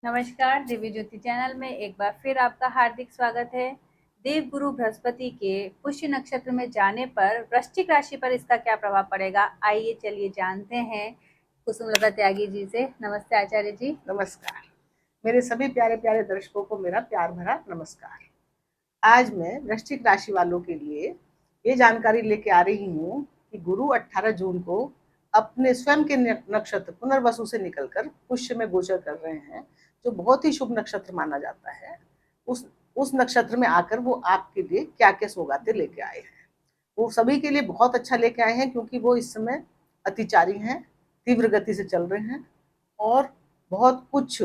नमस्कार, दिव्य ज्योति चैनल में एक बार फिर आपका हार्दिक स्वागत है। देव गुरु बृहस्पति के पुष्य नक्षत्र में जाने पर वृश्चिक राशि पर इसका क्या प्रभाव पड़ेगा, आइए चलिए जानते हैं कुसुमलता त्यागी जी से। नमस्ते आचार्य जी। नमस्कार। मेरे सभी प्यारे प्यारे दर्शकों को मेरा प्यार भरा नमस्कार। आज मैं वृश्चिक राशि वालों के लिए ये जानकारी लेके आ रही हूँ कि गुरु 18 जून को अपने स्वयं के नक्षत्र पुनर्वसु से निकलकर पुष्य में गोचर कर रहे हैं, जो बहुत ही शुभ नक्षत्र माना जाता है। उस नक्षत्र में आकर वो आपके लिए क्या क्या सौगातें लेके आए हैं, वो सभी के लिए बहुत अच्छा लेके आए हैं, क्योंकि वो इस समय अतिचारी हैं, तीव्र गति से चल रहे हैं और बहुत कुछ।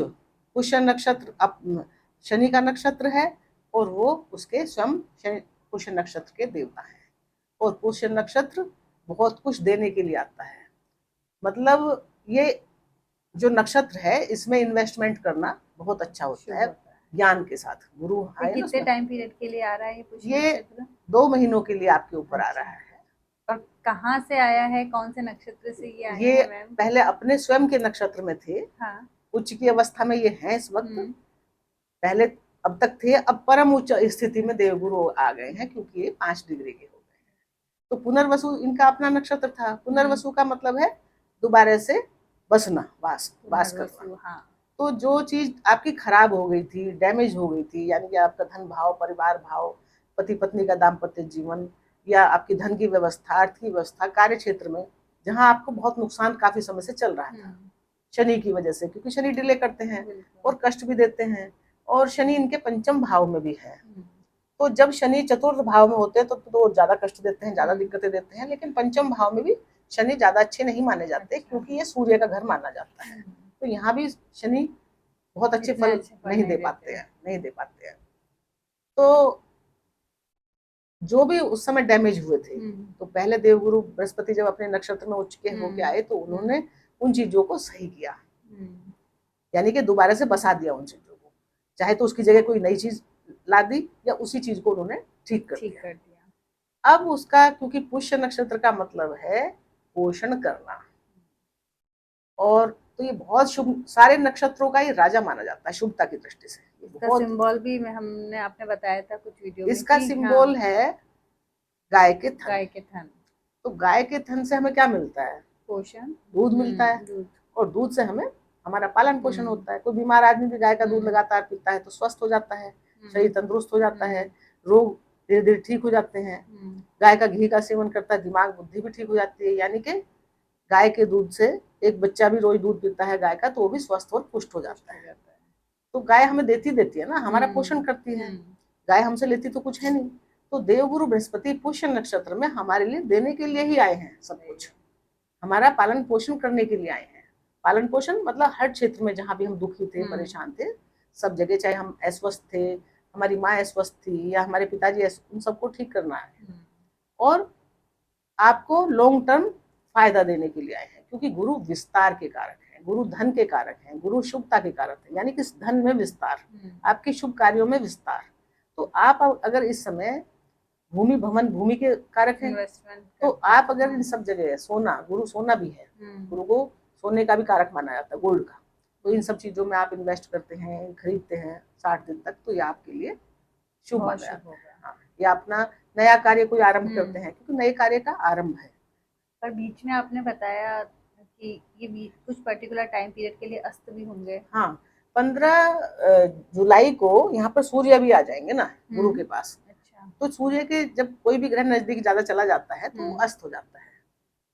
पुष्य नक्षत्र शनि का नक्षत्र है और वो उसके स्वयं पुष्य नक्षत्र के देवता हैं। और पुष्य नक्षत्र बहुत कुछ देने के लिए आता है। मतलब ये जो नक्षत्र है इसमें इन्वेस्टमेंट करना बहुत अच्छा होता है, ज्ञान के साथ। गुरु आए ना, कितने टाइम पीरियड के लिए आ रहा है ये 2 महीनों के लिए आपके ऊपर आ रहा है। और कहाँ से आया है, कौन से नक्षत्र से ये आया ये है मैम? पहले अपने स्वयं के नक्षत्र में थे। हाँ। उच्च की अवस्था में ये हैं इस वक्त। पहले अब तक थे, अब परम उच्च स्थिति में देवगुरु आ गए हैं, क्योंकि ये 5 डिग्री के हो गए हैं। तो पुनर्वसु इनका अपना नक्षत्र था। पुनर्वसु का मतलब है दोबारा से बसना, वास करना। हाँ। तो जो चीज आपकी खराब हो गई थी, डैमेज हो गई थी, यानी कि आपका धन भाव, परिवार भाव, पति पत्नी का दाम्पत्य जीवन, या आपकी धन की व्यवस्था, आर्थिक व्यवस्था, कार्य क्षेत्र में जहां आपको बहुत नुकसान काफी समय से चल रहा था शनि की वजह से, क्योंकि शनि डिले करते हैं और कष्ट भी देते हैं। और शनि इनके पंचम भाव में भी है। तो जब शनि चतुर्थ भाव में होते हैं तो ज्यादा कष्ट देते हैं, ज्यादा दिक्कतें देते हैं। लेकिन पंचम भाव में भी शनि ज्यादा अच्छे नहीं माने जाते, क्योंकि ये सूर्य का घर माना जाता है। तो यहाँ भी शनि बहुत अच्छे फल नहीं दे पाते हैं। तो जो भी उस समय डैमेज हुए थे, तो पहले देवगुरु बृहस्पति जब अपने नक्षत्र में उच्च के होके आए तो उन्होंने उन चीजों को सही किया, यानी कि दोबारा से बसा दिया उन चीजों को। चाहे तो उसकी जगह कोई नई चीज ला दी, या उसी चीज को उन्होंने ठीक कर दिया। अब उसका, क्योंकि पुष्य नक्षत्र का मतलब है पोषण करना, और तो ये बहुत शुभ, सारे नक्षत्रों का ये राजा माना जाता है शुभता की दृष्टि से। इसका सिंबल भी हमने आपने बताया था कुछ वीडियो में। इसका सिंबल है गाय के थन। गाय के थन। तो गाय के थन से हमें क्या मिलता है? पोषण, दूध मिलता है। और दूध से हमें हमारा पालन पोषण होता है। कोई बीमार आदमी भी गाय का दूध लगातार पीता है तो स्वस्थ हो जाता है, शरीर तंदुरुस्त हो जाता है, रोग धीरे धीरे ठीक हो जाते हैं। गाय का घी का सेवन करता है, दिमाग बुद्धि भी ठीक हो जाती है। यानी कि गाय के दूध से एक बच्चा भी रोज दूध पीता है गाय का, तो वो भी स्वस्थ और पुष्ट हो जाता है। तो गाय हमें देती है ना, हमारा पोषण करती है। गाय हमसे लेती तो कुछ है नहीं। तो देवगुरु बृहस्पति पुष्य नक्षत्र में हमारे लिए देने के लिए ही आए हैं। सब कुछ हमारा पालन पोषण करने के लिए आए हैं। पालन पोषण मतलब हर क्षेत्र में जहां भी हम दुखी थे, परेशान थे, सब जगह, चाहे हम अस्वस्थ थे, हमारी माँ अस्वस्थ थी, या हमारे पिताजी, उन सबको ठीक करना है। और आपको लॉन्ग टर्म फायदा देने के लिए आए हैं, क्योंकि गुरु विस्तार के कारक है, गुरु धन के कारक है, गुरु शुभता के कारक है, यानी कि धन में विस्तार, आपके शुभ कार्यों में विस्तार। तो आप अगर इस समय भूमि भवन, भूमि के कारक है, तो आप अगर इन सब जगह, सोना, गुरु सोना भी है, गुरु को सोने का भी कारक माना जाता है, गोल्ड का। तो इन सब चीजों में आप इन्वेस्ट करते हैं, खरीदते हैं 60 दिन तक, तो ये आपके लिए शुभ माना जाता है। हाँ, या अपना नया कार्य कोई आरंभ करते हैं, क्योंकि नए कार्य का आरंभ है। पर बीच में आपने बताया कि ये कुछ पर्टिकुलर टाइम पीरियड के लिए अस्त भी होंगे। हाँ, 15 जुलाई को यहाँ पर सूर्य भी आ जाएंगे ना गुरु के पास। अच्छा। तो सूर्य के जब कोई भी ग्रह नजदीक ज्यादा चला जाता है तो अस्त हो जाता है।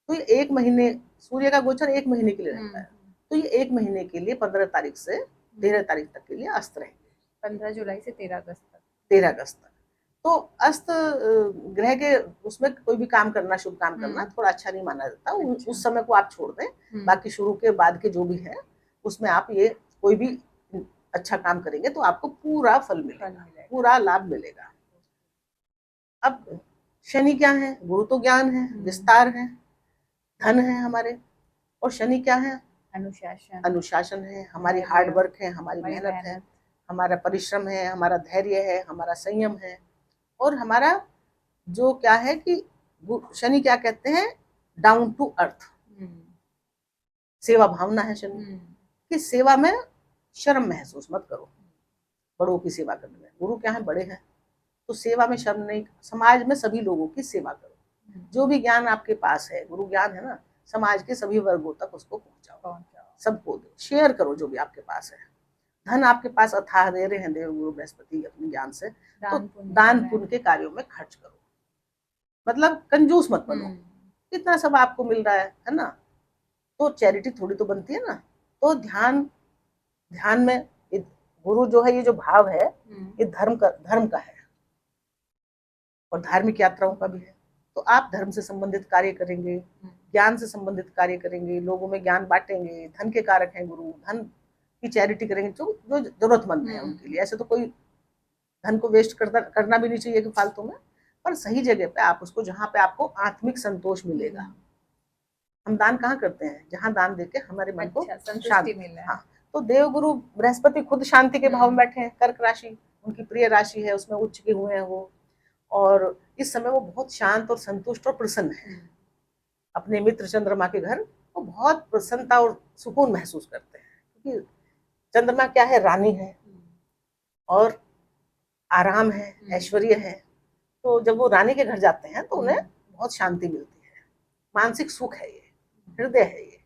तो ये 1 महीने, सूर्य का गोचर 1 महीने के लिए रहता है। तो ये 1 महीने के लिए 15 तारीख से 13 तारीख तक के लिए अस्त रहेंगे। 15 जुलाई से 13 अगस्त तक। 13 अगस्त तक। तो अस्त ग्रह के उसमें कोई भी काम करना, शुभ काम करना थोड़ा अच्छा नहीं माना जाता। अच्छा। उस समय को आप छोड़ दें, बाकी शुरू के बाद के जो भी है उसमें आप ये कोई भी अच्छा काम करेंगे तो आपको पूरा फल मिलेगा, पूरा लाभ मिलेगा। अब शनि क्या है? गुरु तो ज्ञान है, विस्तार है, धन है हमारे। और शनि क्या है? अनुशासन है, हमारी हार्ड वर्क है, हमारी मेहनत है, हमारा परिश्रम है, हमारा धैर्य है, हमारा संयम है। और हमारा जो क्या है कि शनि क्या कहते हैं? डाउन टू अर्थ, सेवा भावना है शनि की। सेवा में शर्म महसूस मत करो बड़ों की सेवा करने में। गुरु क्या है, बड़े हैं, तो सेवा में शर्म नहीं। समाज में सभी लोगों की सेवा करो। जो भी ज्ञान आपके पास है, गुरु ज्ञान है ना, समाज के सभी वर्गों तक उसको पहुंचाओ, सबको दो, शेयर करो जो भी आपके पास है। धन आपके पास अथाह दे रहे हैं देव गुरु बृहस्पति अपने ज्ञान से, तो दान पुण्य के कार्यों में खर्च करो, मतलब कंजूस मत बनो। इतना सब आपको मिल रहा है ना, तो चैरिटी थोड़ी तो बनती है ना। तो ध्यान में गुरु जो है, ये जो भाव है, ये धर्म का है और धार्मिक यात्राओं का भी है। तो आप धर्म से संबंधित कार्य करेंगे, ज्ञान से संबंधित कार्य करेंगे, लोगों में ज्ञान बांटेंगे। धन के कारक हैं गुरु, धन की चैरिटी करेंगे जो जो जरूरतमंद है उनके लिए। ऐसे तो कोई धन को वेस्ट करना भी नहीं चाहिए कि फालतू में, पर सही जगह पे आप उसको, जहाँ पे आपको आत्मिक संतोष मिलेगा। हम दान कहाँ करते हैं, जहाँ दान देके हमारे मन को शांति मिले। हाँ, तो देवगुरु बृहस्पति खुद शांति के भाव में बैठे हैं। कर्क राशि उनकी प्रिय राशि है, उसमें उच्च के हुए हैं वो, और इस समय वो बहुत शांत और संतुष्ट और प्रसन्न है। अपने मित्र चंद्रमा के घर वो बहुत प्रसन्नता और सुकून महसूस करते हैं, क्योंकि चंद्रमा क्या है, रानी है और आराम है, ऐश्वर्य है। तो जब वो रानी के घर जाते हैं तो उन्हें बहुत शांति मिलती है, मानसिक सुख है, ये हृदय है ये,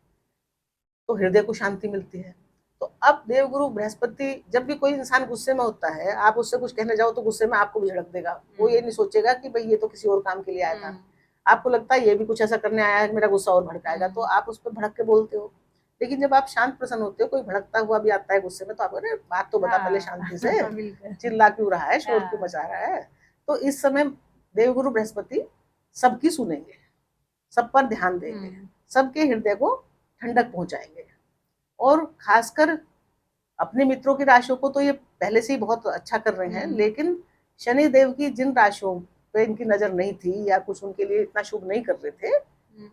तो हृदय को शांति मिलती है। तो अब देवगुरु बृहस्पति, जब भी कोई इंसान गुस्से में होता है, आप उससे कुछ कहने जाओ तो गुस्से में आपको भी झड़क देगा। वो ये नहीं सोचेगा कि भाई ये तो किसी और काम के लिए आया था। आपको लगता है ये भी कुछ ऐसा करने आया है, मेरा गुस्सा और भड़काएगा, तो आप उस पर भड़क के बोलते हो। लेकिन जब आप शांत प्रसन्न होते हो, कोई भड़कता हुआ भी आता है गुस्से में, तो आप अरे बात तो बता पहले शांति से, चिल्ला क्यों रहा है, शोर क्यों मचा रहा है। तो इस समय देवगुरु बृहस्पति सबकी सुनेंगे, सब पर ध्यान देंगे, सबके हृदय को ठंडक पहुंचाएंगे। और खासकर अपने मित्रों की राशियों को तो ये पहले से ही बहुत अच्छा कर रहे हैं, लेकिन शनि देव की जिन राशियों पे इनकी नजर नहीं थी या कुछ उनके लिए इतना शुभ नहीं कर रहे थे,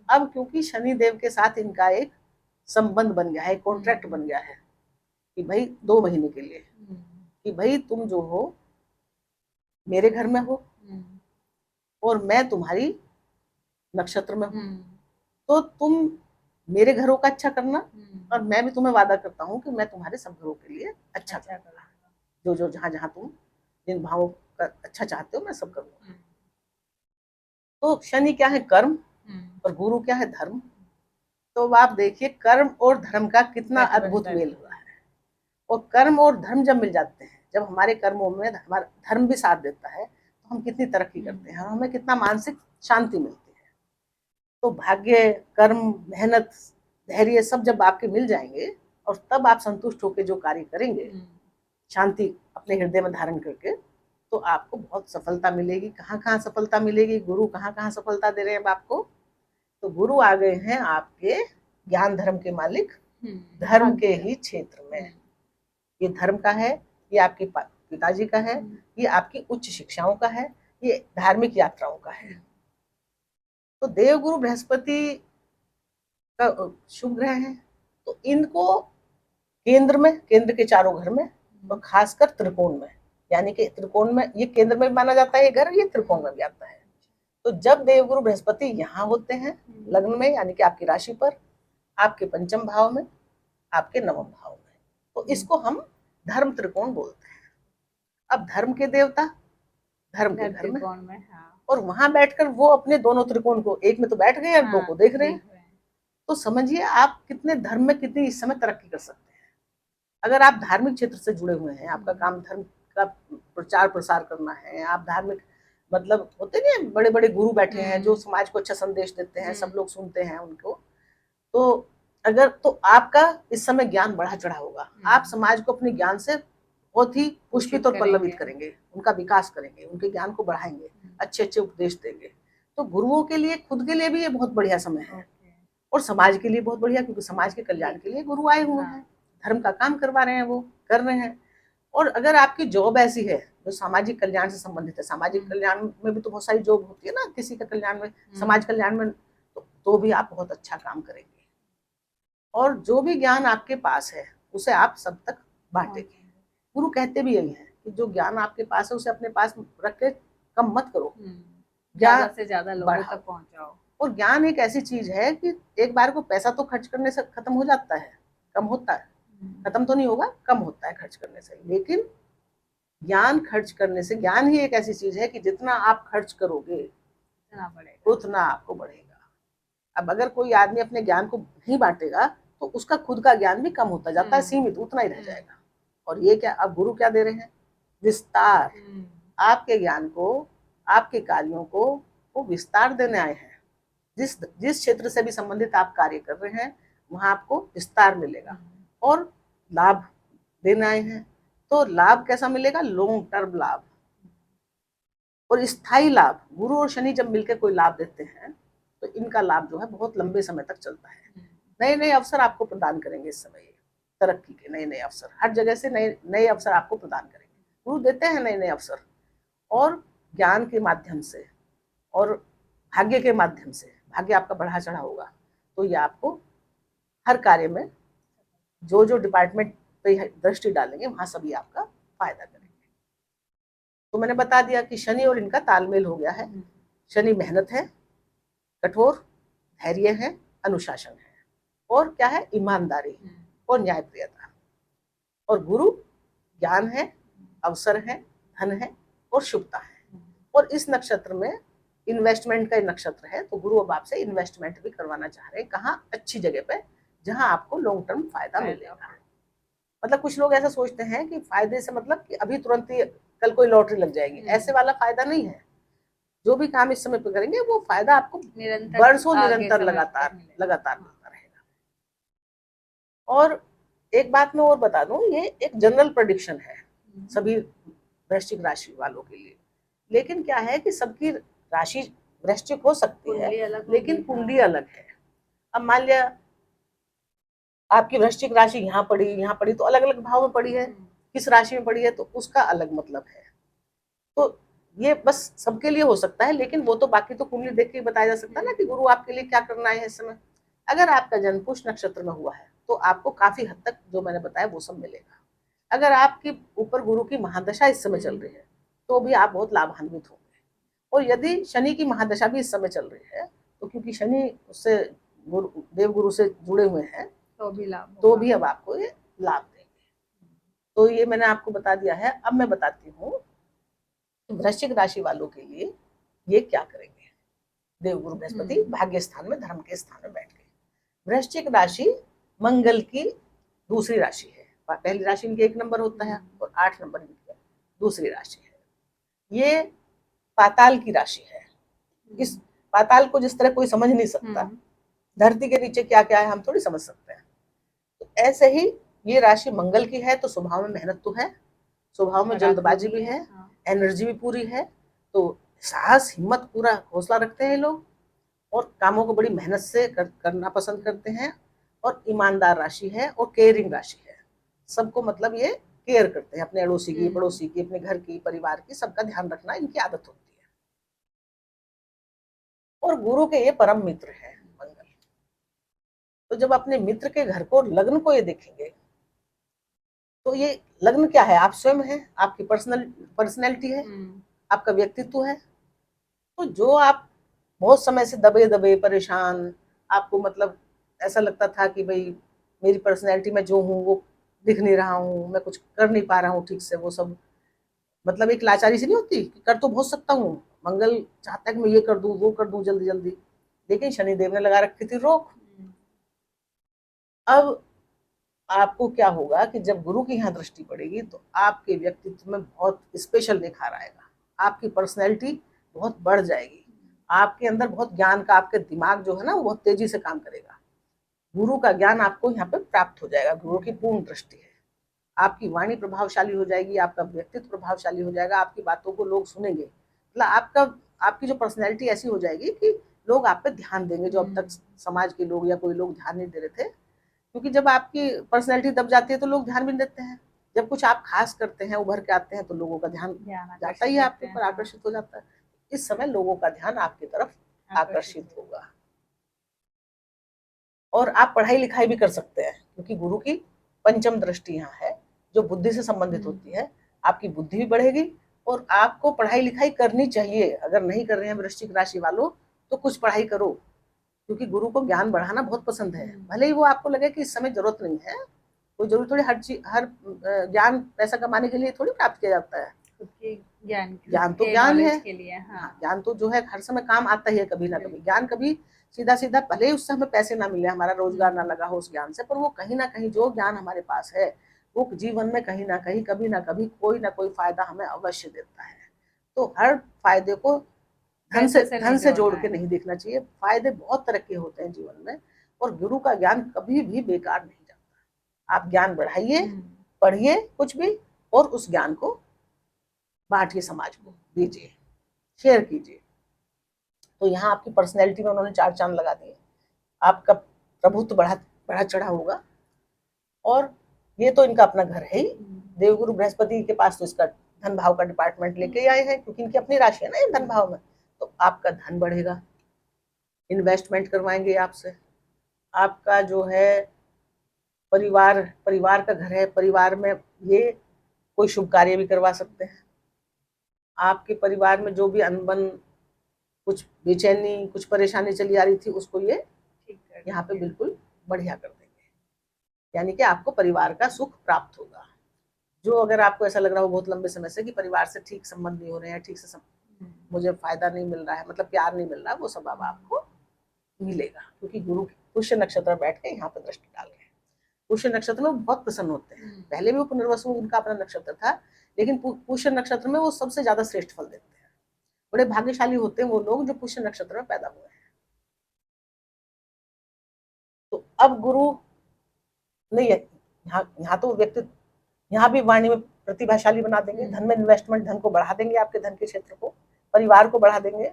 अब क्योंकि शनि देव के साथ इनका एक संबंध बन गया है, कॉन्ट्रैक्ट बन गया है कि भाई 2 महीने के लिए, कि भाई तुम जो हो मेरे घर में हो और मैं तुम्हारी नक्षत्र में हूँ, तो तुम मेरे घरों का अच्छा करना, और मैं भी तुम्हें वादा करता हूँ कि मैं तुम्हारे सब घरों के लिए अच्छा करूँगा। जो जो जहाँ जहाँ तुम जिन भावों का अच्छा चाहते हो, मैं सब करूँगा। तो शनि क्या है, कर्म, और गुरु क्या है, धर्म। तो आप देखिए कर्म और धर्म का कितना अद्भुत मेल हुआ है। और कर्म और धर्म जब मिल जाते हैं, जब हमारे कर्मों में हमारा धर्म भी साथ देता है, तो हम कितनी तरक्की करते हैं, हमें कितना मानसिक शांति मिलती है। तो भाग्य, कर्म, मेहनत, धैर्य सब जब आपके मिल जाएंगे, और तब आप संतुष्ट होकर जो कार्य करेंगे, शांति अपने हृदय में धारण करके, तो आपको बहुत सफलता मिलेगी। कहाँ कहाँ सफलता मिलेगी, गुरु कहाँ कहाँ सफलता दे रहे हैं आपको, तो गुरु आ गए हैं आपके ज्ञान धर्म के मालिक, धर्म के ही क्षेत्र में। ये धर्म का है, ये आपके पिताजी का है, ये आपकी उच्च शिक्षाओं का है, ये धार्मिक यात्राओं का है। तो देवगुरु बृहस्पति का शुभ ग्रह है, तो इनको केंद्र के चारों घर में, और खासकर त्रिकोण में, यानी कि त्रिकोण में ये केंद्र में माना जाता है ये घर, ये त्रिकोण में भी आता है। तो जब देवगुरु बृहस्पति यहाँ होते हैं लग्न में, यानी कि आपकी राशि पर, आपके पंचम भाव में, आपके नवम भाव में, तो इसको हम धर्म त्रिकोण बोलते हैं। अब धर्म के देवता धर्म के घर में, और वहां बैठकर वो अपने दोनों त्रिकोण को, एक में तो बैठ गए और दो को देख रहे हैं। तो समझिए आप कितने धर्म में कितनी इस समय तरक्की कर सकते हैं। अगर आप धार्मिक क्षेत्र से जुड़े हुए हैं, आपका काम धर्म का प्रचार प्रसार करना है, आप धार्मिक, मतलब होते नहीं बड़े बड़े गुरु बैठे हैं जो समाज को अच्छा संदेश देते हैं, सब लोग सुनते हैं उनको, तो अगर तो आपका इस समय ज्ञान बढ़ा चढ़ा होगा, आप समाज को अपने ज्ञान से बहुत ही पुष्पित और पल्लवित करेंगे, उनका विकास करेंगे, उनके ज्ञान को बढ़ाएंगे, अच्छे अच्छे उपदेश देंगे। तो गुरुओं के लिए, खुद के लिए भी ये बहुत बढ़िया समय है, और समाज के लिए बहुत बढ़िया, क्योंकि समाज के कल्याण के लिए गुरु आए हुए हैं, धर्म का काम करवा रहे हैं, वो कर रहे हैं। और अगर आपकी जॉब ऐसी है जो सामाजिक कल्याण से संबंधित है, सामाजिक कल्याण में भी तो बहुत सारी जॉब होती है ना, किसी का कल्याण में, समाज कल्याण में, तो भी आप बहुत अच्छा काम करेंगे। और जो भी ज्ञान आपके पास है उसे आप सब तक बांटेंगे। गुरु कहते भी यही है कि जो ज्ञान आपके पास है उसे अपने पास रख के कम मत करो, ज्यादा से ज्यादा लोगों तक पहुंचाओ। और ज्ञान एक ऐसी चीज है कि एक बार को पैसा तो खर्च करने से खत्म हो जाता है, कम होता है, खत्म तो नहीं होगा, कम होता है खर्च करने से। लेकिन ज्ञान खर्च करने से, ज्ञान ही एक ऐसी चीज है कि जितना आप खर्च करोगे उतना आपको बढ़ेगा। अब अगर कोई आदमी अपने ज्ञान को नहीं बांटेगा तो उसका खुद का ज्ञान भी कम होता जाता है, सीमित उतना ही रह जाएगा। और ये क्या, अब गुरु क्या दे रहे हैं? विस्तार। आपके ज्ञान को, आपके कार्यों को वो विस्तार देने आए हैं। जिस जिस क्षेत्र से भी संबंधित आप कार्य कर रहे हैं वहां आपको विस्तार मिलेगा और लाभ देने आए हैं। तो लाभ कैसा मिलेगा? लॉन्ग टर्म लाभ और स्थायी लाभ। गुरु और शनि जब मिलकर कोई लाभ देते हैं तो इनका लाभ जो है बहुत लंबे समय तक चलता है। नए नए अवसर आपको प्रदान करेंगे इस समय, तरक्की के नए नए अवसर, हर जगह से नए नए अवसर आपको प्रदान करेंगे। गुरु देते हैं नए नए अवसर, और ज्ञान के माध्यम से और भाग्य के माध्यम से। भाग्य आपका बढ़ा चढ़ा होगा तो ये आपको हर कार्य में जो जो डिपार्टमेंट पे दृष्टि डालेंगे वहां सभी आपका फायदा करेंगे। तो मैंने बता दिया कि शनि और इनका तालमेल हो गया है। शनि मेहनत है, कठोर, धैर्य है, अनुशासन है, और क्या है? ईमानदारी और न्यायप्रियता। और गुरु ज्ञान है, अवसर है, धन है और शुभता है। और इस नक्षत्र में इन्वेस्टमेंट का नक्षत्र है, तो गुरु अब आपसे इन्वेस्टमेंट भी करवाना चाह रहे हैं। कहाँ? अच्छी जगह पे, जहां आपको लॉन्ग टर्म फायदा मिलेगा। मतलब कुछ लोग ऐसा सोचते हैं कि फायदे से मतलब कि अभी तुरंत ही कल कोई लॉटरी लग जाएगी, ऐसे वाला फायदा नहीं है। जो भी काम इस समय पे करेंगे वो फायदा आपको वर्षों निरंतर लगातार मिलता रहेगा। और एक बात मैं और बता दूं, ये एक जनरल प्रेडिक्शन है सभी वृश्चिक राशि वालों के लिए। लेकिन क्या है कि सबकी राशि वृश्चिक हो सकती है लेकिन कुंडली अलग है। अब मान लिया आपकी वृश्चिक राशि यहाँ पड़ी तो अलग अलग भाव में पड़ी है, किस राशि में पड़ी है तो उसका अलग मतलब है। तो ये बस सबके लिए हो सकता है, लेकिन वो तो बाकी तो कुंडली देख के बताया जा सकता है ना कि गुरु आपके लिए क्या करना है इस समय। अगर आपका जन्म पुष्य नक्षत्र में हुआ है तो आपको काफी हद तक जो मैंने बताया वो सब मिलेगा। अगर आपके ऊपर गुरु की महादशा इस समय चल रही है तो भी आप बहुत लाभान्वित होंगे। और यदि शनि की महादशा भी इस समय चल रही है तो क्योंकि शनि उससे देव गुरु से जुड़े हुए हैं तो भी अब आपको ये लाभ देंगे। तो ये मैंने आपको बता दिया है। अब मैं बताती हूँ वृश्चिक राशि वालों के लिए ये क्या करेंगे। देवगुरु बृहस्पति भाग्य स्थान में, धर्म के स्थान में बैठ गए। वृश्चिक राशि मंगल की दूसरी राशि है। पहली राशि इनकी 1 नंबर होता है और 8 नंबर इनकी दूसरी राशि है। ये पाताल की राशि है। इस पाताल को जिस तरह कोई समझ नहीं सकता, धरती के नीचे क्या क्या है हम थोड़ी समझ सकते हैं, तो ऐसे ही ये राशि मंगल की है। तो स्वभाव में मेहनत तो है, स्वभाव में जल्दबाजी भी है, एनर्जी भी पूरी है। तो साहस, हिम्मत, पूरा हौसला रखते हैं लोग और कामों को बड़ी मेहनत से करना पसंद करते हैं। और ईमानदार राशि है और केयरिंग राशि है। सबको मतलब ये केयर करते हैं, अपने अड़ोसी की, पड़ोसी की, अपने घर की, परिवार की, सबका ध्यान रखना इनकी आदत होती है। और गुरु के ये परम मित्र है मंगल। तो जब अपने मित्र के घर को, लग्न को ये देखेंगे तो ये लग्न क्या है? आप स्वयं है, आपकी पर्सनैलिटी है, आपका व्यक्तित्व है। तो जो आप बहुत समय से दबे दबे परेशान, आपको मतलब ऐसा लगता था कि भाई मेरी पर्सनैलिटी में जो हूँ वो दिख नहीं रहा हूँ, मैं कुछ कर नहीं पा रहा हूँ ठीक से, वो सब मतलब एक लाचारी सी नहीं होती कि कर तो बहुत सकता हूँ, मंगल चाहता है कि मैं ये कर दूं वो कर दूं जल्दी जल्दी, लेकिन शनिदेव ने लगा रखी थी रोक। अब आपको क्या होगा कि जब गुरु की यहाँ दृष्टि पड़ेगी तो आपके व्यक्तित्व में बहुत स्पेशल निखार आएगा, आपकी पर्सनैलिटी बहुत बढ़ जाएगी, आपके अंदर बहुत ज्ञान का, आपके दिमाग जो है ना वो बहुत तेजी से काम करेगा। गुरु का ज्ञान आपको यहाँ पे प्राप्त हो जाएगा, गुरु की पूर्ण दृष्टि है। आपकी वाणी प्रभावशाली हो जाएगी, आपका व्यक्तित्व प्रभावशाली हो जाएगा, आपकी बातों को लोग सुनेंगे। मतलब आपकी जो पर्सनैलिटी ऐसी हो जाएगी कि लोग आप पे ध्यान देंगे, जो अब तक समाज के लोग या कोई लोग ध्यान नहीं दे रहे थे। क्योंकि जब आपकी पर्सनैलिटी दब जाती है तो लोग ध्यान भी नहीं देते हैं। जब कुछ आप खास करते हैं, उभर के आते हैं, तो लोगों का ध्यान जाता ही है आपके ऊपर, आकर्षित हो जाता है। इस समय लोगों का ध्यान आपकी तरफ आकर्षित होगा। और आप पढ़ाई लिखाई भी कर सकते हैं क्योंकि गुरु की पंचम दृष्टि यहाँ है जो बुद्धि से संबंधित होती है। आपकी बुद्धि भी बढ़ेगी और आपको पढ़ाई लिखाई करनी चाहिए। अगर नहीं कर रहे हैं वृश्चिक राशि वालों तो कुछ पढ़ाई करो, क्योंकि गुरु को ज्ञान बढ़ाना बहुत पसंद है। भले ही वो आपको लगे कि इस समय जरूरत नहीं है, कोई जरूरी थोड़ी हर चीज हर ज्ञान पैसा कमाने के लिए थोड़ी प्राप्त किया जाता है। खुद के ज्ञान ज्ञान तो के ज्ञान है, नॉलेज के लिए। हाँ, ज्ञान तो जो है हर समय काम आता ही है कभी ना कभी। ज्ञान कभी सीधा सीधा, भले ही उससे हमें पैसे ना मिले, हमारा रोजगार ना लगा हो उस ज्ञान से, पर वो कहीं ना कहीं जो ज्ञान हमारे पास है वो जीवन में कहीं ना कहीं कभी ना कभी कोई ना कोई फायदा हमें अवश्य देता है। तो हर फायदे को पैसे से धन नहीं से जोड़ जोड़ना के है। नहीं देखना चाहिए। फायदे बहुत तरह के होते हैं जीवन में, और गुरु का ज्ञान कभी भी बेकार नहीं जाता। आप ज्ञान बढ़ाइए, पढ़िए कुछ भी, और उस ज्ञान को बांटिए, समाज को दीजिए, शेयर कीजिए। तो यहाँ आपकी पर्सनैलिटी में उन्होंने 4 चांद लगा दिए। आपका प्रभुत्व बढ़ा चढ़ा होगा। और ये तो इनका अपना घर है ही। देवगुरु बृहस्पति के पास तो इसका धन भाव का डिपार्टमेंट लेके आए हैं, क्योंकि इनकी अपनी राशि है ना ये धन भाव में। तो आपका धन बढ़ेगा, इन्वेस्टमेंट करवाएंगे आपसे। आपका जो है परिवार का घर है, परिवार में ये कोई शुभ कार्य भी करवा सकते हैं। आपके परिवार में जो भी अनबन, कुछ बेचैनी, कुछ परेशानी चली आ रही थी, उसको ये यहाँ पे बिल्कुल बढ़िया कर देंगे। यानी कि आपको परिवार का सुख प्राप्त होगा। जो अगर आपको ऐसा लग रहा हो बहुत लंबे समय से कि परिवार से ठीक संबंध नहीं हो रहे हैं, ठीक से मुझे फायदा नहीं मिल रहा है, मतलब प्यार नहीं मिल रहा, वो सब अब आपको मिलेगा, क्योंकि गुरु पुष्य नक्षत्र बैठ के यहाँ पे दृष्टि डाल रहे हैं। पुष्य नक्षत्र में वो बहुत प्रसन्न होते हैं। पहले भी वो पुनर्वसु उनका अपना नक्षत्र था, लेकिन पुष्य नक्षत्र में वो सबसे ज्यादा श्रेष्ठ फल देते हैं। बड़े भाग्यशाली होते हैं वो लोग जो पुष्य नक्षत्र में पैदा हुए हैं। तो अब गुरु नहीं है यहाँ तो व्यक्ति यहाँ भी वाणी में प्रतिभाशाली बना देंगे, धन में इन्वेस्टमेंट, धन को बढ़ा देंगे, आपके धन के क्षेत्र को, परिवार को बढ़ा देंगे।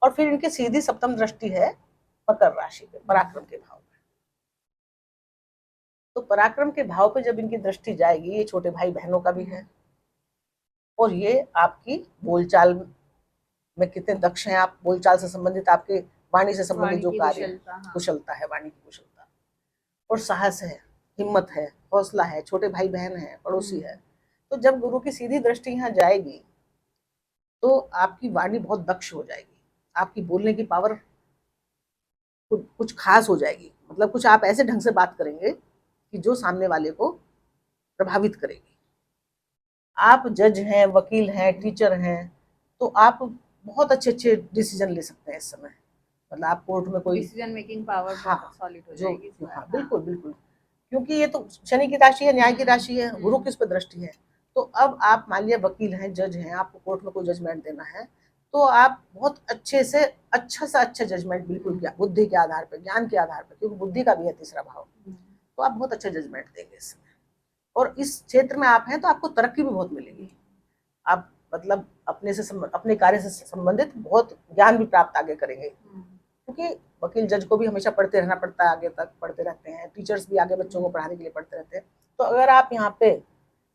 और फिर इनकी सीधी सप्तम दृष्टि है मकर राशि पे, पराक्रम के भाव पे। तो पराक्रम के भाव पे जब इनकी दृष्टि जाएगी, ये छोटे भाई बहनों का भी है, और ये आपकी बोलचाल में कितने दक्ष हैं आप, बोलचाल से संबंधित, आपके वाणी से संबंधित जो कार्य, कुशलता है, वाणी की कुशलता, और साहस है, हिम्मत है, हौसला है, छोटे भाई बहन है, पड़ोसी है। तो जब गुरु की सीधी दृष्टि यहाँ जाएगी तो आपकी वाणी बहुत दक्ष हो जाएगी, आपकी बोलने की पावर कुछ खास हो जाएगी। मतलब कुछ आप ऐसे ढंग से बात करेंगे कि जो सामने वाले को प्रभावित करेगी। आप जज हैं, वकील हैं, टीचर हैं, तो आप बहुत अच्छे अच्छे डिसीजन ले सकते हैं इस समय। मतलब आप कोर्ट में कोई डिसीजन मेकिंग पावर बहुत सॉलिड हो जाएगी। हाँ बिल्कुल बिल्कुल, क्योंकि ये तो शनि की राशि है, न्याय की राशि है, गुरु किस पे दृष्टि है। तो अब आप मान लिया वकील हैं, जज हैं, आपको कोर्ट में कोई जजमेंट देना है, तो आप बहुत अच्छे से अच्छा जजमेंट, बिल्कुल बुद्धि के आधार पर, ज्ञान के आधार पर, क्योंकि बुद्धि का भी है तीसरा भाव, तो आप बहुत अच्छा जजमेंट देंगे इस समय। और इस क्षेत्र में आप हैं तो आपको तरक्की भी बहुत मिलेगी। आप मतलब अपने कार्य से संबंधित बहुत ज्ञान भी प्राप्त आगे करेंगे, क्योंकि वकील जज को भी हमेशा पढ़ते रहना पड़ता है, आगे तक पढ़ते रहते हैं, टीचर्स भी आगे बच्चों को पढ़ाने के लिए पढ़ते रहते हैं। तो अगर आप यहाँ पे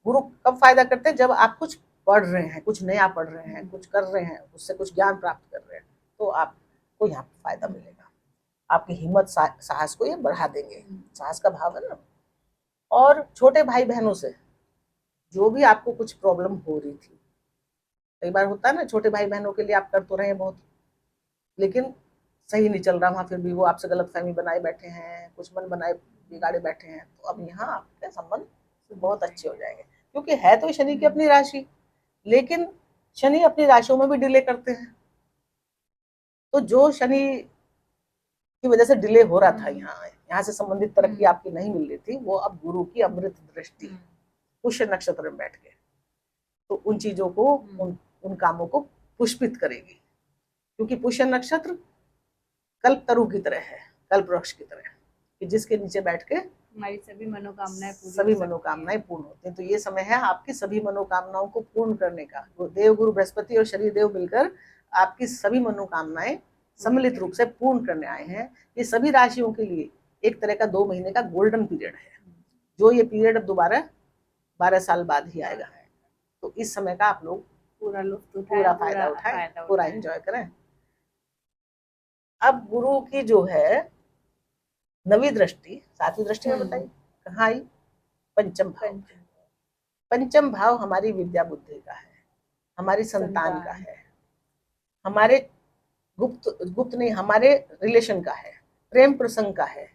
गुरु कब फायदा करते हैं, जब आप कुछ पढ़ रहे हैं, कुछ नया पढ़ रहे हैं, कुछ कर रहे हैं, उससे कुछ ज्ञान प्राप्त कर रहे हैं, तो आपको यहाँ पे फायदा मिलेगा। आपकी हिम्मत साहस को ये बढ़ा देंगे, साहस का भाव है ना। और छोटे भाई बहनों से जो भी आपको कुछ प्रॉब्लम हो रही थी, कई बार होता है ना, छोटे भाई बहनों के लिए आप कर तो रहे हैं बहुत, लेकिन सही नहीं चल रहा वहाँ, फिर भी वो आपसे गलतफहमी बनाए बैठे हैं, कुछ मन बनाए बिगाड़े बैठे हैं। तो अब यहाँ आपके संबंध बहुत अच्छे हो जाएंगे, क्योंकि है तो शनि की अपनी राशि, लेकिन शनि अपनी राशियों में भी डिले करते हैं। तो जो शनि की वजह से डिले हो रहा था, यहाँ से संबंधित तरक्की आपकी नहीं मिल रही थी, वो अब गुरु की अमृत दृष्टि पुष्य नक्षत्र में बैठ के तो उन चीजों को, उन कामों को पुष्पित करेगी। क्योंकि पुष्य नक्षत्र कल्प तरु की तरह है, कल्प वृक्ष की तरह, कि जिसके नीचे बैठ के हमारी सभी मनोकामनाएं पूर्ण होती हैं। तो ये समय है आपकी सभी मनोकामनाओं को पूर्ण करने का। देव गुरु बृहस्पति और शनि देव मिलकर आपकी सभी मनोकामनाएं सम्मिलित रूप से पूर्ण करने आए हैं। ये सभी राशियों के लिए एक तरह का 2 महीने का गोल्डन पीरियड है, जो ये पीरियड अब दोबारा 12 साल बाद ही आएगा। तो इस समय का आप लोग पूरा फायदा उठाएं, पूरा एंजॉय करें। अब गुरु की जो है नवी दृष्टि, 7वीं दृष्टि में बताइए कहाँ आई, पंचम भाव। पंचम भाव हमारी विद्या बुद्धि का है, हमारी संतान का है, हमारे गुप्त नहीं, हमारे रिलेशन का है, प्रेम प्रसंग का है,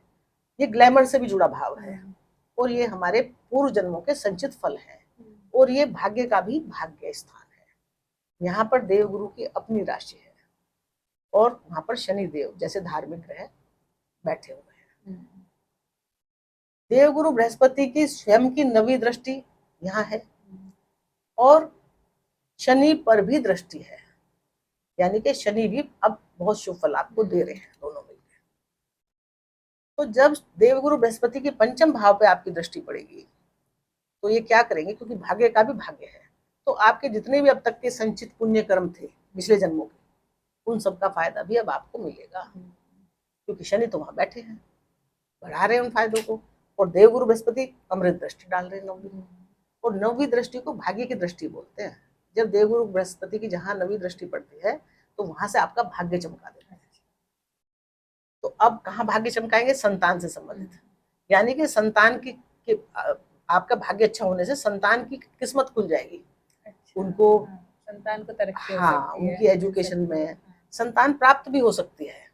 ये ग्लैमर से भी जुड़ा भाव है। और ये हमारे पूर्व जन्मों के संचित फल हैं, और ये भाग्य का भी भाग्य स्थान है। यहाँ पर देवगुरु की अपनी राशि है, और वहां पर शनि देव जैसे धार्मिक ग्रह बैठे हुए हैं। देवगुरु बृहस्पति की स्वयं की 9वीं दृष्टि यहाँ है, और शनि पर भी दृष्टि है, यानी कि शनि भी अब बहुत शुभ फल आपको दे रहे हैं दोनों मिलकर। तो जब देवगुरु बृहस्पति के पंचम भाव पे आपकी दृष्टि पड़ेगी तो ये क्या करेंगे, क्योंकि भाग्य का भी भाग्य है, तो आपके जितने भी अब तक के संचित पुण्य कर्म थे पिछले जन्मों के, उन सब का फायदा भी अब आपको मिलेगा, क्योंकि शनि तो वहां बैठे हैं, बढ़ा रहे हैं उन फायदों को। और देवगुरु बृहस्पति अमृत दृष्टि डाल रहे हैं 9वीं, और 9वीं दृष्टि को भाग्य की दृष्टि बोलते हैं। जब देवगुरु बृहस्पति की जहां 9वीं दृष्टि पड़ती है तो वहां से आपका भाग्य चमका देता है। तो अब कहाँ भाग्य चमकाएंगे, संतान से संबंधित, यानी कि संतान की आपका भाग्य अच्छा होने से संतान की किस्मत खुल जाएगी। उनको संतान को तरक्की हो हाँ, सकती है, उनकी एजुकेशन में संतान प्राप्त भी हो सकती है।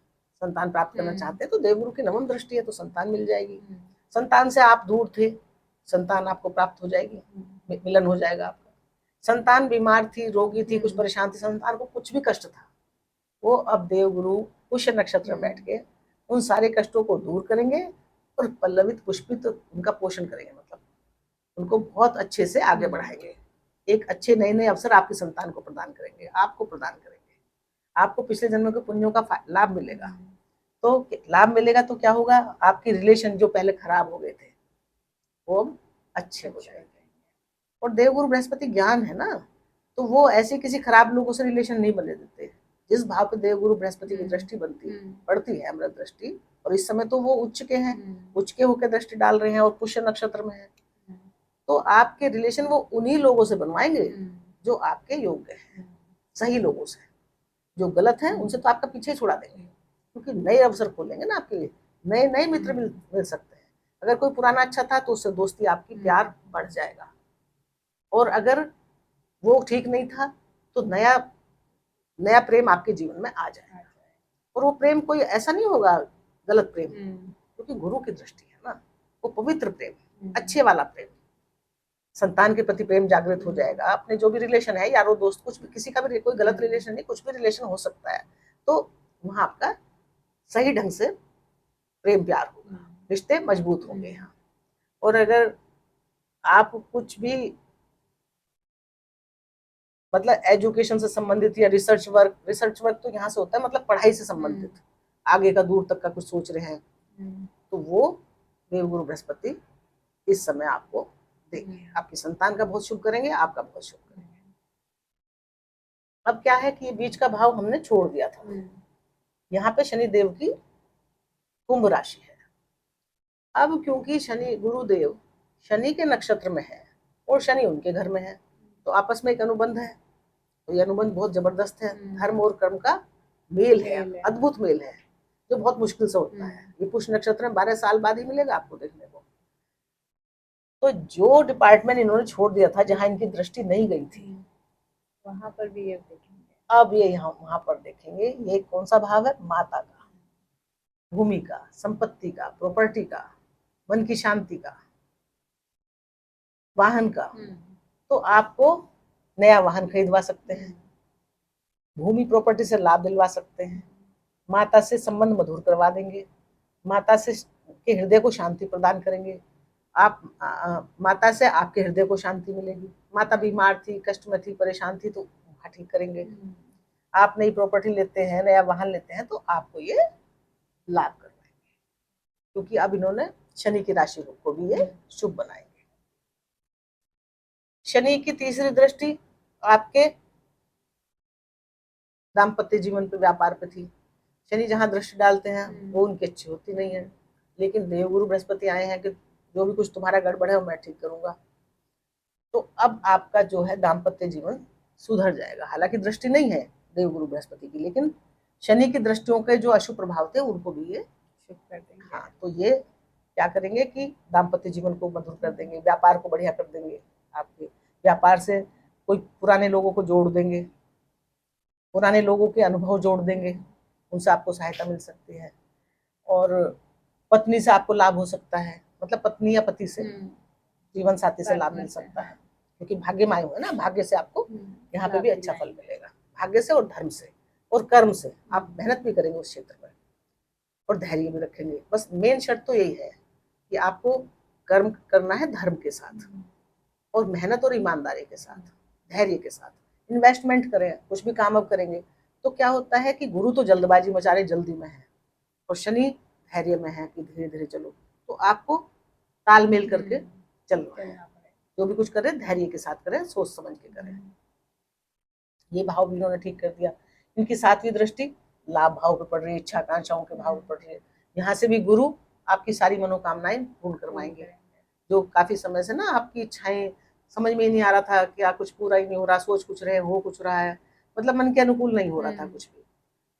संतान प्राप्त करना चाहते हैं तो देवगुरु की 9वीं दृष्टि है तो संतान मिल जाएगी। संतान से आप दूर थे, संतान आपको प्राप्त हो जाएगी, मिलन हो जाएगा आपका। संतान बीमार थी, रोगी थी, कुछ परेशान थी, संतान को कुछ भी कष्ट था, वो अब देवगुरु पुष्य नक्षत्र में बैठ के उन सारे कष्टों को दूर करेंगे और पल्लवित पुष्पित उनका पोषण करेंगे, मतलब उनको बहुत अच्छे से आगे बढ़ाएंगे। एक अच्छे नए नए अवसर आपकी संतान को प्रदान करेंगे, आपको प्रदान करेंगे। आपको पिछले जन्म के पुण्यों का लाभ मिलेगा। तो लाभ मिलेगा तो क्या होगा, आपके रिलेशन जो पहले खराब हो गए थे वो अच्छे हो जाएंगे। और देवगुरु बृहस्पति ज्ञान है ना, तो वो ऐसे किसी खराब लोगों से रिलेशन नहीं बने देते। जिस भाव पे देवगुरु बृहस्पति की दृष्टि पड़ती है अमृत दृष्टि, और इस समय तो वो उच्च के हैं, उच्च के होकर दृष्टि डाल रहे हैं और पुष्य नक्षत्र में है, तो आपके रिलेशन वो उन्हीं लोगों से बनवाएंगे जो आपके योग्य हैं, सही लोगों से। जो गलत है उनसे तो आपका पीछे छुड़ा देंगे, क्योंकि नए अवसर खोलेंगे ना आपके लिए, नए नए मित्र मिल सकते हैं। अगर कोई पुराना अच्छा था तो उससे दोस्ती आपकी प्यार बढ़ जाएगा, और अगर वो ठीक नहीं था तो नया नया प्रेम आपके जीवन में आ जाएगा। और वो प्रेम कोई ऐसा नहीं होगा गलत प्रेम, क्योंकि गुरु की दृष्टि है ना, वो पवित्र प्रेम, अच्छे वाला प्रेम। संतान के प्रति प्रेम जागृत हो जाएगा। अपने जो भी रिलेशन है, यारो दोस्त, कुछ भी, किसी का भी कोई गलत रिलेशन नहीं, कुछ भी रिलेशन हो सकता है, तो वहां आपका सही ढंग से प्रेम प्यार होगा, रिश्ते मजबूत होंगे यहाँ। और अगर आप कुछ भी मतलब एजुकेशन से संबंधित या रिसर्च वर्क तो यहाँ से होता है, मतलब पढ़ाई से संबंधित, आगे का दूर तक का कुछ सोच रहे हैं, तो वो देवगुरु बृहस्पति इस समय आपको देंगे। आपकी संतान का बहुत शुभ करेंगे, आपका बहुत शुभ करेंगे। अब क्या है कि बीच का भाव हमने छोड़ दिया था, यहाँ पे शनि देव की कुंभ राशि है। अब क्योंकि शनि गुरुदेव शनि के नक्षत्र में है और शनि उनके घर में है, तो आपस में एक अनुबंध है, तो ये अनुबंध बहुत जबरदस्त है। धर्म और कर्म का मेल है, अद्भुत मेल है, जो बहुत मुश्किल से होता है। ये पुष्य नक्षत्र में 12 साल बाद ही मिलेगा आपको देखने को। तो जो डिपार्टमेंट इन्होंने छोड़ दिया था, जहां इनकी दृष्टि नहीं गई थी, वहां पर भी ये देखेंगे। अब ये यहाँ वहां पर देखेंगे। ये कौन सा भाव है, माता का, भूमि का, संपत्ति का, प्रॉपर्टी का, मन की शांति का, वाहन का। तो आपको नया वाहन खरीदवा सकते हैं, भूमि प्रॉपर्टी से लाभ दिलवा सकते हैं, माता से संबंध मधुर करवा देंगे, माता से के हृदय को शांति प्रदान करेंगे। आप माता से आपके हृदय को शांति मिलेगी। माता बीमार थी, कष्ट में थी, परेशान थी, तो ठीक करेंगे। आप नई प्रॉपर्टी लेते हैं, नया वाहन लेते हैं, तो आपको ये लाभ करवाएंगे, क्योंकि अब इन्होंने शनि की राशि को भी ये शुभ बनाएंगे। शनि की तीसरी दृष्टि आपके दाम्पत्य जीवन पे, व्यापार पे थी। शनि जहां दृष्टि डालते हैं वो उनकी अच्छी होती नहीं है, लेकिन देवगुरु बृहस्पति आए हैं कि जो भी कुछ तुम्हारा गड़बड़ है वो मैं ठीक करूंगा। तो अब आपका जो है दाम्पत्य जीवन सुधर जाएगा। हालांकि दृष्टि नहीं है देवगुरु बृहस्पति की, लेकिन शनि की दृष्टियों के जो अशुभ प्रभाव थे उनको भी ये शुभ कर देंगे। हाँ, तो ये क्या करेंगे कि दाम्पत्य जीवन को मधुर कर देंगे, व्यापार को बढ़िया कर देंगे। आपके व्यापार से कोई पुराने लोगों को जोड़ देंगे, पुराने लोगों के अनुभव जोड़ देंगे, उनसे आपको सहायता मिल सकती है। और पत्नी से आपको लाभ हो सकता है, मतलब पत्नी या पति से, जीवन साथी से लाभ पार्टनर मिल से, सकता है, क्योंकि भाग्य में आए हुए हैं ना, भाग्य से आपको यहाँ पे भी लाभ अच्छा मिला फल है। मिलेगा। भाग्य से और धर्म से और कर्म से आप मेहनत भी करेंगे उस क्षेत्र में और धैर्य भी रखेंगे। बस मेन शर्त तो यही है कि आपको कर्म करना है धर्म के साथ और मेहनत और ईमानदारी के साथ, धैर्य के साथ। इन्वेस्टमेंट करें, कुछ भी काम अब करेंगे तो क्या होता है कि गुरु तो जल्दबाजी मचा रहे, जल्दी में है, और शनि धैर्य में है कि धीरे धीरे चलो। तो आपको तालमेल करके चलना है, जो भी कुछ करें धैर्य के साथ करें, सोच समझ के करें। ये भाव भी इन्होंने ठीक कर दिया। इनकी 7वीं दृष्टि लाभ भाव पे पड़ रही है, इच्छा आकांक्षाओं के भाव पे पड़ रही है। यहाँ से भी गुरु आपकी सारी मनोकामनाएं पूर्ण करवाएंगे। जो काफी समय से ना आपकी इच्छाएं समझ में ही नहीं आ रहा था, क्या कुछ पूरा ही नहीं हो रहा, सोच कुछ रहे हो कुछ रहा है, मतलब मन के अनुकूल नहीं हो रहा था कुछ भी,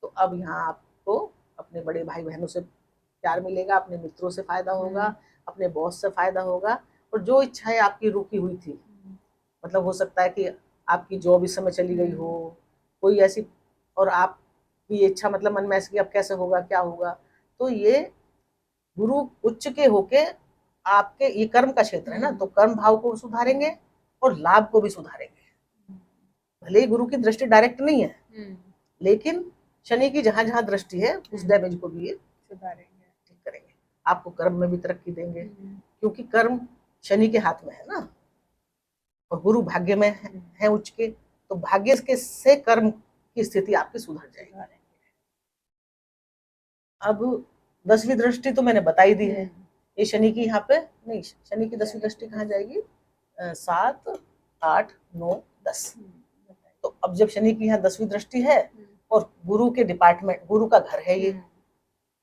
तो अब यहाँ आपको अपने बड़े भाई बहनों से प्यार मिलेगा, अपने मित्रों से फायदा होगा, अपने बॉस से फायदा होगा, और जो इच्छाएं आपकी रुकी हुई थी, मतलब हो सकता है कि आपकी जॉब इस समय चली गई हो, कोई ऐसी, और आपकी इच्छा मतलब मन में ऐसे कि अब कैसे होगा क्या होगा, तो ये गुरु उच्च के होके आपके, ये कर्म का क्षेत्र है ना, तो कर्म भाव को सुधारेंगे और लाभ को भी सुधारेंगे। भले ही गुरु की दृष्टि डायरेक्ट नहीं है, लेकिन शनि की जहां जहां दृष्टि है उस डैमेज को भी ये सुधारेंगे, ठीक करेंगे। आपको कर्म में भी तरक्की देंगे, क्योंकि कर्म शनि के हाथ में है ना, और गुरु भाग्य में है उच्च के, तो भाग्य के से कर्म की स्थिति आपकी सुधर जाएगी। अब 10वीं दृष्टि तो मैंने बता ही दी है, ये शनि की यहाँ पे नहीं, शनि की 10वीं दृष्टि कहाँ जाएगी, 7, 8, 9, 10। तो अब जब शनि की यहाँ 10वीं दृष्टि है और गुरु के डिपार्टमेंट, गुरु का घर है ये,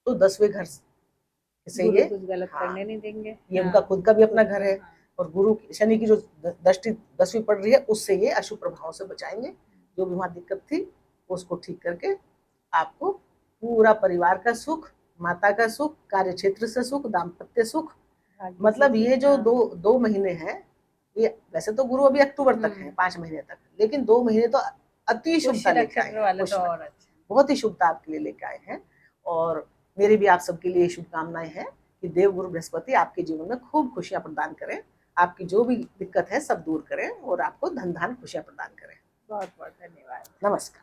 तो 10वें घर से ये कुछ गलत करने नहीं देंगे, ये उनका खुद का भी अपना घर है, और गुरु शनि की जो दृष्टि 10वीं पड़ रही है उससे ये अशुभ प्रभाव से बचाएंगे। जो भी वहां दिक्कत थी उसको ठीक करके आपको पूरा परिवार का सुख, माता का सुख, कार्य क्षेत्र से सुख, दाम्पत्य सुख, मतलब ये जो 2 महीने हैं, ये वैसे तो गुरु अभी अक्टूबर तक है, 5 महीने तक, लेकिन 2 महीने तो अति शुभता लेके आए हैं, बहुत ही शुभता आपके लिए लेके आए हैं। और मेरी भी आप सबके लिए शुभकामनाएं हैं कि देव गुरु बृहस्पति आपके जीवन में खूब खुशियां प्रदान करें, आपकी जो भी दिक्कत है सब दूर करें और आपको धन धान खुशियां प्रदान करें। बहुत बहुत धन्यवाद, नमस्कार।